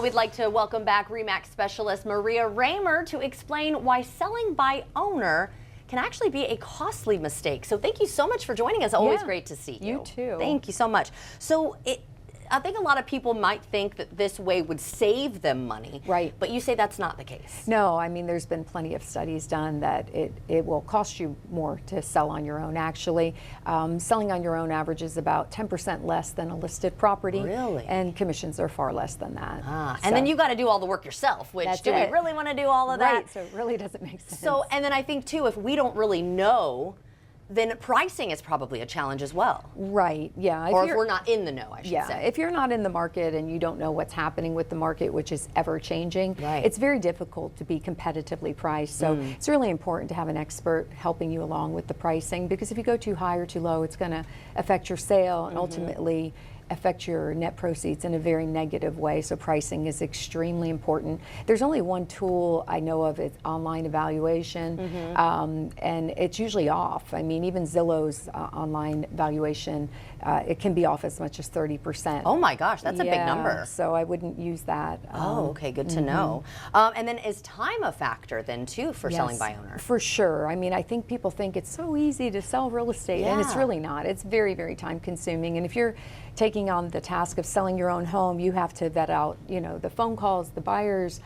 we'd like to welcome back RE/MAX specialist Maria Raymer to explain why selling by owner can actually be a costly mistake. So thank you so much for joining us. Always great to see you. You too. Thank you so much. So I think a lot of people might think that this way would save them money. Right. But you say that's not the case. No, I mean, there's been plenty of studies done that it will cost you more to sell on your own, actually. Selling on your own averages about 10% less than a listed property. Really? And commissions are far less than that. And then you got to do all the work yourself, which do we really want to do all of that? Right, so it really doesn't make sense. So, and then I think too, if we don't really know, then pricing is probably a challenge as well. Right, yeah. Or if we're not in the know, I should say. If you're not in the market and you don't know what's happening with the market, which is ever changing, it's very difficult to be competitively priced. So it's really important to have an expert helping you along with the pricing, because if you go too high or too low, it's going to affect your sale and ultimately affect your net proceeds in a very negative way. So pricing is extremely important. There's only one tool I know of, it's online evaluation, and it's usually off. I mean, even Zillow's online valuation, it can be off as much as 30%. Oh my gosh, that's a big number. So I wouldn't use that. Oh, okay, good to know. And then is time a factor then too for selling by owner? For sure. I mean, I think people think it's so easy to sell real estate, and it's really not. It's very, very time consuming. And if you're taking on the task of selling your own home, you have to vet out, you know, the phone calls, the buyers,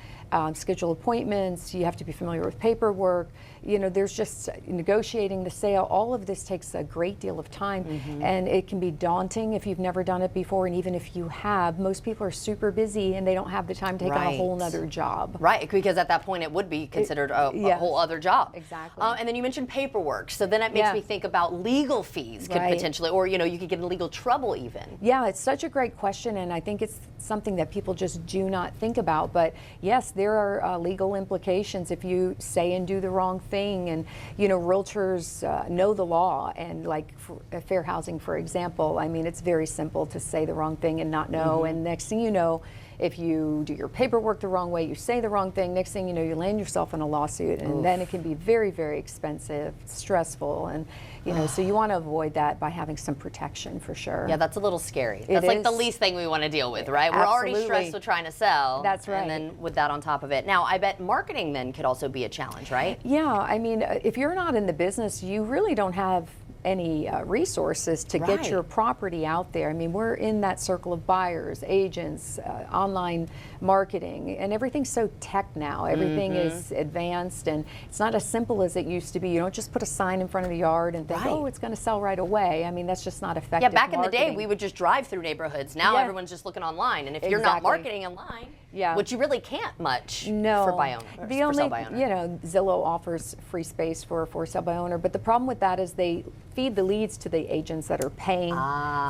schedule appointments, you have to be familiar with paperwork, you know, there's just negotiating the sale. All of this takes a great deal of time, and it can be daunting if you've never done it before, and even if you have, most people are super busy and they don't have the time to take on a whole nother job. Right, because at that point it would be considered a whole other job. Exactly. And then you mentioned paperwork, so then it makes me think about legal fees could potentially, or you know, you could get in legal trouble even. Yeah, it's such a great question, and I think it's something that people just do not think about. But yes, there are legal implications if you say and do the wrong thing. And you know, realtors know the law, and like for fair housing, for example, I mean, it's very simple to say the wrong thing and not know. And next thing you know, if you do your paperwork the wrong way, you say the wrong thing, next thing you know, you land yourself in a lawsuit, and then it can be very, very expensive, stressful, and you know, so you want to avoid that by having some protection for sure. Yeah, that's a little scary. That's like the least thing we want to deal with, right? We're already stressed with trying to sell. That's right. And then with that on top of it. Now, I bet marketing then could also be a challenge, right? Yeah, I mean, if you're not in the business, you really don't have any resources to get your property out there. I mean, we're in that circle of buyers, agents, online marketing, and everything's so tech now. Everything is advanced, and it's not as simple as it used to be. You don't just put a sign in front of the yard and think, oh, it's going to sell right away. I mean, that's just not effective. Yeah, back in the day, we would just drive through neighborhoods. Now everyone's just looking online, and if you're not marketing online, which you really can't much for buy owner. The only, you know, Zillow offers free space for sale by owner, but the problem with that is they feed the leads to the agents that are paying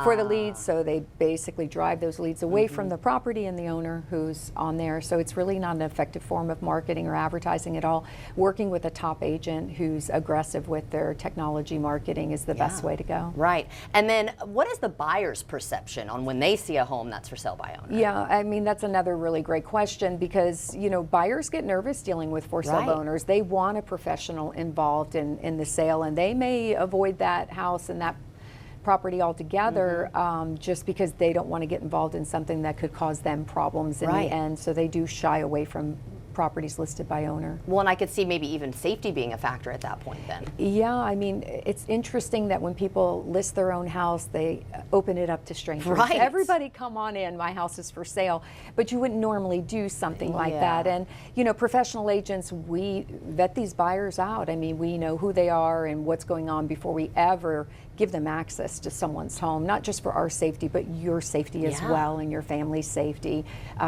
for the leads, so they basically drive those leads away from the property and the owner who's on there. So it's really not an effective form of marketing or advertising at all. Working with a top agent who's aggressive with their technology marketing is the best way to go. Right. And then what is the buyer's perception on when they see a home that's for sale by owner? Yeah, I mean, that's another really great question, because you know, buyers get nervous dealing with for sale by owners. They want a professional involved in the sale, and they may avoid that house and that property altogether just because they don't want to get involved in something that could cause them problems in the end. So they do shy away from properties listed by owner. Well, and I could see maybe even safety being a factor at that point then. Yeah, I mean, it's interesting that when people list their own house, they open it up to strangers. Everybody come on in, my house is for sale, but you wouldn't normally do something like that. And you know, professional agents, we vet these buyers out. I mean, we know who they are and what's going on before we ever give them access to someone's home, not just for our safety, but your safety as well, and your family's safety,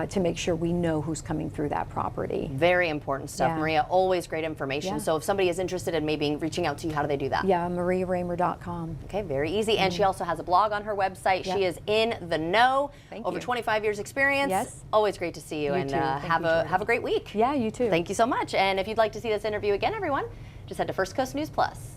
to make sure we know who's coming through that property. Very important stuff, Maria. Always great information. So if somebody is interested in maybe reaching out to you, how do they do that? Yeah, mariaraymer.com. Okay, very easy. And she also has a blog on her website. She is in the know. Over 25 years experience. Always great to see you, and have a great week. Yeah, you too. Thank you so much. And if you'd like to see this interview again, everyone, just head to First Coast News Plus.